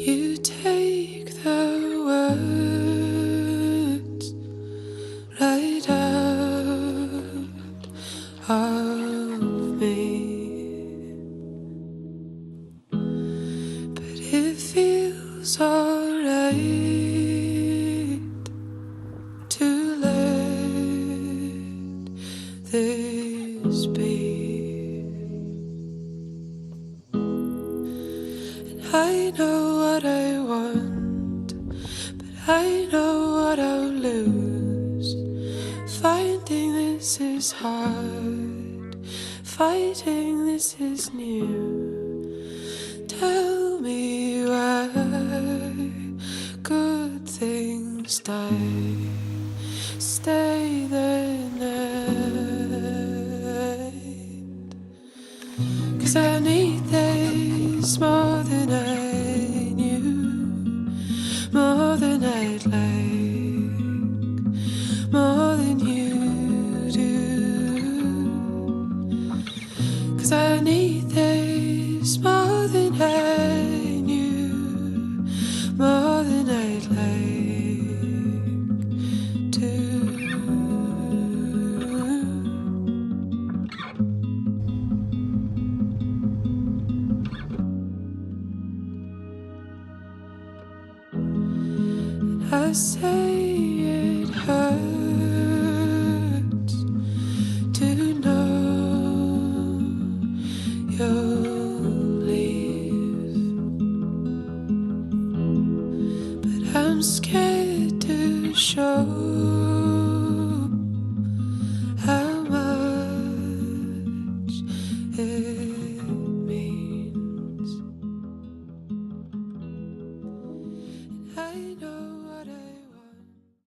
You take the words right out of me, but it feels alright to let this be. I know what I want, but I know what I'll lose. Finding this is hard, fighting this is new. Tell me why good things die. Stay the night, 'cause I need this more than I knew, more than I'd like, more than you do. 'Cause I need this more than I knew, more than I'd like to. I say it hurts to know you'll leave, but I'm scared to show how much it means. And I know